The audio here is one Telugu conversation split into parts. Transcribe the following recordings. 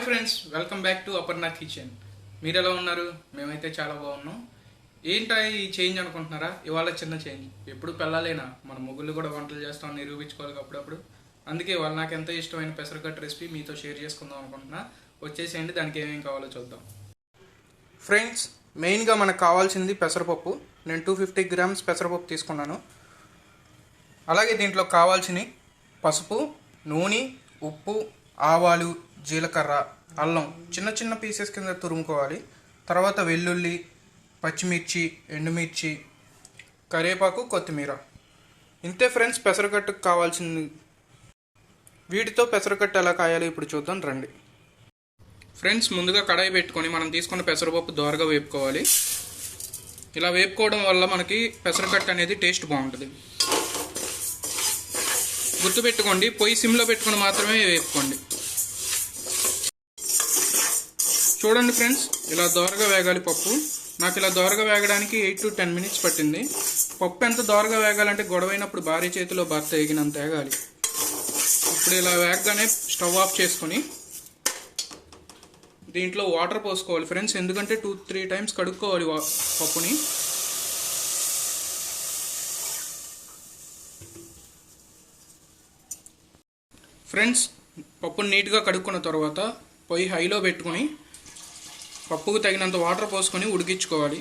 Friends, welcome back to Aparna kitchen. మీరు ఎలా ఉన్నారు? మేమైతే చాలా బాగున్నాం. ఏంటా ఈ చేంజ్ అనుకుంటున్నారా? ఇవాళ చిన్న చేంజ్. ఎప్పుడు పెళ్ళాలేనా, మన మొగుళ్ళు కూడా వంటలు చేస్తాం నిరూపించుకోవాలి అప్పుడప్పుడు. అందుకే ఇవాళ నాకు ఎంతో ఇష్టమైన పెసరకట్టు రెసిపీ మీతో షేర్ చేసుకుందాం అనుకుంటున్నా. వచ్చేసేయండి, దానికి ఏమేమి కావాలో చూద్దాం. ఫ్రెండ్స్, మెయిన్గా మనకు కావాల్సింది పెసరపప్పు. నేను 250 గ్రామ్స్ పెసరపప్పు తీసుకున్నాను. అలాగే దీంట్లో కావాల్సినవి పసుపు, నూనె, ఉప్పు, ఆవాలు, జీలకర్ర, అల్లం చిన్న చిన్న పీసెస్ కింద తురుముకోవాలి. తర్వాత వెల్లుల్లి, పచ్చిమిర్చి, ఎండుమిర్చి, కరివేపాకు, కొత్తిమీర. ఇంతే ఫ్రెండ్స్ పెసరకట్టుకు కావాల్సింది. వీటితో పెసరకట్టు ఎలా కాయాలో ఇప్పుడు చూద్దాం రండి. ఫ్రెండ్స్, ముందుగా కడాయి పెట్టుకొని మనం తీసుకున్న పెసరపప్పు దోరగా వేపుకోవాలి. ఇలా వేపుకోవడం వల్ల మనకి పెసరకట్టు అనేది టేస్ట్ బాగుంటుంది. గుర్తుపెట్టుకోండి, పొయ్యి సిమ్లో పెట్టుకుని మాత్రమే వేపుకోండి. చూడండి ఫ్రెండ్స్, ఇలా దోరగా వేగాలి పప్పు. నాకు ఇలా దోరగా వేగడానికి 8 to 10 minutes పట్టింది. పప్పు ఎంత దోరగా వేగాలంటే గొడవైనప్పుడు భార్య చేతిలో భర్త వేగినంత వేగాలి. ఇప్పుడు ఇలా వేగగానే స్టవ్ ఆఫ్ చేసుకొని దీంట్లో వాటర్ పోసుకోవాలి ఫ్రెండ్స్. ఎందుకంటే 2-3 times కడుక్కోవాలి పప్పుని. ఫ్రెండ్స్, పప్పుని నీట్గా కడుక్కున్న తర్వాత పొయ్యి హైలో పెట్టుకొని పప్పుకు తగినంత వాటర్ పోసుకొని ఉడికించుకోవాలి.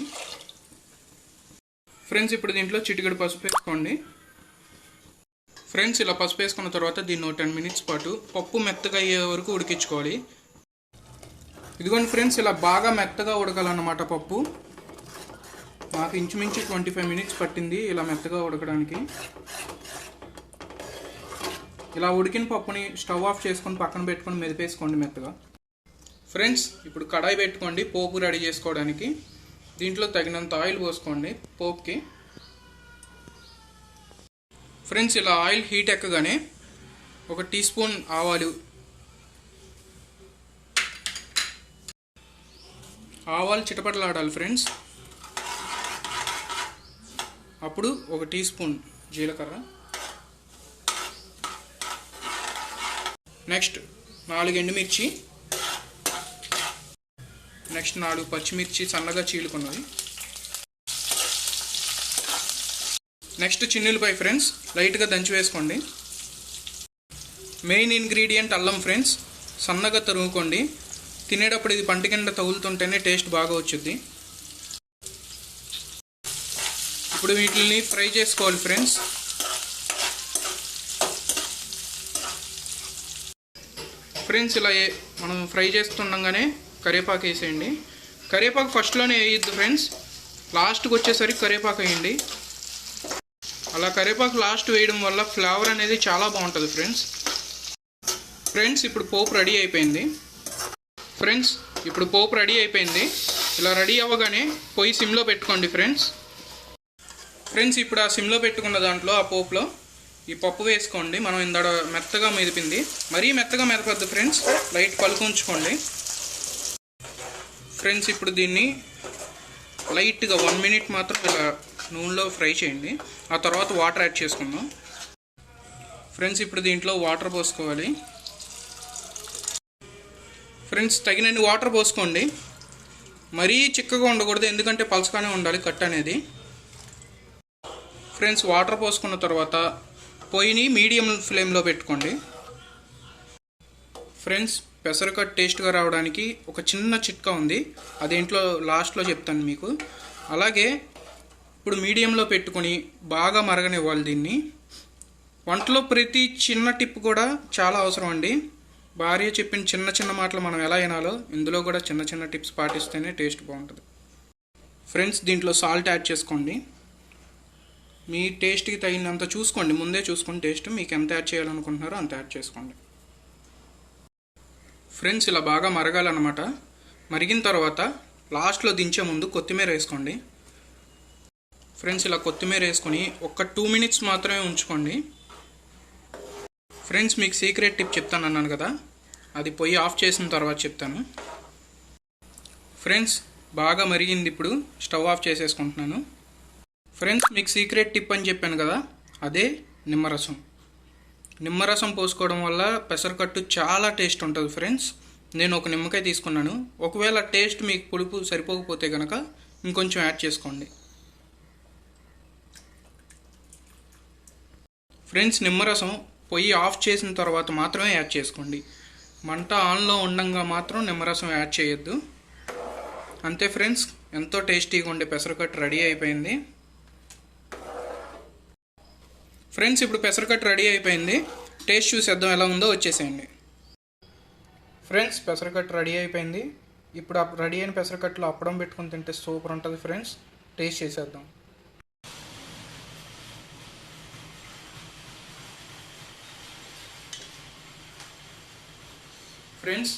ఫ్రెండ్స్, ఇప్పుడు దీంట్లో చిటికెడు పసుపు వేసుకోండి. ఫ్రెండ్స్, ఇలా పసుపు వేసుకున్న తర్వాత దీన్ని 10 minutes పాటు పప్పు మెత్తగా అయ్యే వరకు ఉడికించుకోవాలి. ఇదిగోండి ఫ్రెండ్స్, ఇలా బాగా మెత్తగా ఉడకాలన్నమాట పప్పు. నాకు ఇంచుమించు 25 minutes పట్టింది ఇలా మెత్తగా ఉడకడానికి. ఇలా ఉడికిన పప్పుని స్టవ్ ఆఫ్ చేసుకొని పక్కన పెట్టుకొని మెదిపేసుకోండి మెత్తగా. ఫ్రెండ్స్, ఇప్పుడు కడాయి పెట్టుకోండి పోపు రెడీ చేసుకోవడానికి. దీంట్లో తగినంత ఆయిల్ పోసుకోండి పోపుకి. ఫ్రెండ్స్, ఇలా ఆయిల్ హీట్ ఎక్కగానే 1 teaspoon ఆవాలు, చిటపటలాడాలి ఫ్రెండ్స్. అప్పుడు 1 teaspoon జీలకర్ర, నెక్స్ట్ 4 ఎండుమిర్చి, నెక్స్ట్ 4 పచ్చిమిర్చి సన్నగా చీలుకున్నవి, నెక్స్ట్ చిన్నులపై ఫ్రెండ్స్ లైట్గా దంచి వేసుకోండి. మెయిన్ ఇంగ్రీడియంట్ అల్లం ఫ్రెండ్స్, సన్నగా తరుగుకోండి. తినేటప్పుడు ఇది పంట కింద తగులుతుంటేనే టేస్ట్ బాగా వచ్చుద్ది. ఇప్పుడు వీటిని ఫ్రై చేసుకోవాలి ఫ్రెండ్స్. ఫ్రెండ్స్, ఇలా మనం ఫ్రై చేస్తుండగానే కరివేపాకు వేసేయండి. కరివేపాకు ఫస్ట్లోనే వేయద్దు ఫ్రెండ్స్, లాస్ట్కి వచ్చేసరికి కరివేపాకు వేయండి. అలా కరివేపాకు లాస్ట్ వేయడం వల్ల ఫ్లేవర్ అనేది చాలా బాగుంటుంది ఫ్రెండ్స్. ఇప్పుడు పోపు రెడీ అయిపోయింది. ఇలా రెడీ అవ్వగానే పొయ్యి సిమ్లో పెట్టుకోండి ఫ్రెండ్స్. ఇప్పుడు ఆ సిమ్లో పెట్టుకున్న దాంట్లో ఆ పోపులో ఈ పప్పు వేసుకోండి. మనం ఇందాక మెత్తగా మెదిపింది, మరీ మెత్తగా మెదపద్దు ఫ్రెండ్స్, లైట్ పలుకు ఉంచుకోండి. ఫ్రెండ్స్, ఇప్పుడు దీన్ని లైట్గా 1 minute మాత్రం ఇలా నూనెలో ఫ్రై చేయండి. ఆ తర్వాత వాటర్ యాడ్ చేసుకుందాం. ఫ్రెండ్స్, ఇప్పుడు దీంట్లో వాటర్ పోసుకోవాలి. ఫ్రెండ్స్, తగినన్ని వాటర్ పోసుకోండి. మరీ చిక్కగా ఉండకూడదు, ఎందుకంటే పలసగానే ఉండాలి కట్ అనేది. ఫ్రెండ్స్, వాటర్ పోసుకున్న తర్వాత పొయ్యిని మీడియం ఫ్లేమ్లో పెట్టుకోండి. ఫ్రెండ్స్, పెసరకట్టు టేస్ట్గా రావడానికి ఒక చిన్న చిట్కా ఉంది, అదేంట్లో లాస్ట్లో చెప్తాను మీకు. అలాగే ఇప్పుడు మీడియంలో పెట్టుకొని బాగా మరగనివ్వాలి దీన్ని. వంటలో ప్రతి చిన్న టిప్ కూడా చాలా అవసరం అండి. భార్య చెప్పిన చిన్న చిన్న మాటలు మనం ఎలా వినాలో ఇందులో కూడా చిన్న చిన్న టిప్స్ పాటిస్తేనే టేస్ట్ బాగుంటుంది. ఫ్రెండ్స్, దీంట్లో సాల్ట్ యాడ్ చేసుకోండి. మీ టేస్ట్కి తగినంత చూసుకోండి, ముందే చూసుకొని టేస్ట్ మీకు ఎంత యాడ్ చేయాలనుకుంటున్నారో అంత యాడ్ చేసుకోండి. ఫ్రెండ్స్, ఇలా బాగా మరగాలన్నమాట. మరిగిన తర్వాత లాస్ట్లో దించే ముందు కొత్తిమీర వేసుకోండి. ఫ్రెండ్స్, ఇలా కొత్తిమీర వేసుకొని ఒక 2 minutes మాత్రమే ఉంచుకోండి. ఫ్రెండ్స్, మీకు సీక్రెట్ టిప్ చెప్తాను అన్నాను కదా, అది పొయ్యి ఆఫ్ చేసిన తర్వాత చెప్తాను. ఫ్రెండ్స్, బాగా మరిగింది. ఇప్పుడు స్టవ్ ఆఫ్ చేసేసుకుంటున్నాను. ఫ్రెండ్స్, మీకు సీక్రెట్ టిప్ అని చెప్పాను కదా, అదే నిమ్మరసం. నిమ్మరసం పోసుకోవడం వల్ల పెసరకట్టు చాలా టేస్ట్ ఉంటుంది ఫ్రెండ్స్. నేను ఒక నిమ్మకాయ తీసుకున్నాను. ఒకవేళ టేస్ట్ మీకు పులుపు సరిపోకపోతే కనుక ఇంకొంచెం యాడ్ చేసుకోండి. ఫ్రెండ్స్, నిమ్మరసం పొయ్యి ఆఫ్ చేసిన తర్వాత మాత్రమే యాడ్ చేసుకోండి. మంట ఆన్లో ఉండంగా మాత్రం నిమ్మరసం యాడ్ చేయొద్దు. అంతే ఫ్రెండ్స్, ఎంతో టేస్టీగా ఉండే పెసరకట్టు రెడీ అయిపోయింది. ఫ్రెండ్స్, ఇప్పుడు పెసరకట్టు రెడీ అయిపోయింది. టేస్ట్ చూసేద్దాం ఎలా ఉందో వచ్చేసేయండి. ఫ్రెండ్స్, పెసరకట్టు రెడీ అయిపోయింది. ఇప్పుడు రెడీ అయిన పెసరకట్టులో అప్పడం పెట్టుకుని తింటే సూపర్ ఉంటుంది ఫ్రెండ్స్. టేస్ట్ చేసేద్దాం. ఫ్రెండ్స్,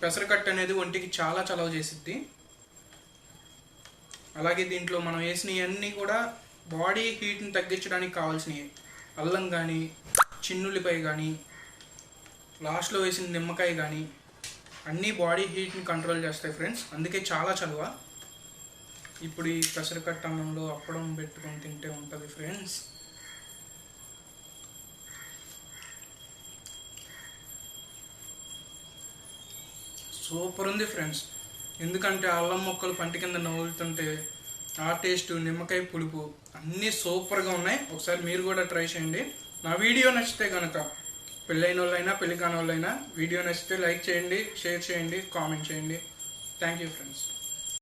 పెసరకట్టు అనేది ఒంటికి చాలా చలవ చేసిద్ది. అలాగే దీంట్లో మనం వేసినవన్నీ కూడా బాడీ హీట్ని తగ్గించడానికి కావాల్సినవి. అల్లం కానీ, చిన్నుల్లిపాయ కానీ, లాస్ట్లో వేసిన నిమ్మకాయ కానీ అన్నీ బాడీ హీట్ని కంట్రోల్ చేస్తాయి ఫ్రెండ్స్. అందుకే చాలా చలువ. ఇప్పుడు ఈ పెసరకట్టు అన్నంలో అప్పడం పెట్టుకొని తింటే ఉంటుంది ఫ్రెండ్స్. సూపర్ ఉంది ఫ్రెండ్స్. ఎందుకంటే అల్లం ముక్కలు పంటి కింద నవ్వులుతుంటే ఆ టేస్ట్, నిమ్మకాయ పులుపు అన్నీ సూపర్గా ఉన్నాయి. ఒకసారి మీరు కూడా ట్రై చేయండి. నా వీడియో నచ్చితే కనుక పెళ్ళైన వాళ్ళైనా పెళ్లి కాని వాళ్ళైనా వీడియో నచ్చితే లైక్ చేయండి, షేర్ చేయండి, కామెంట్ చేయండి. Thank you friends.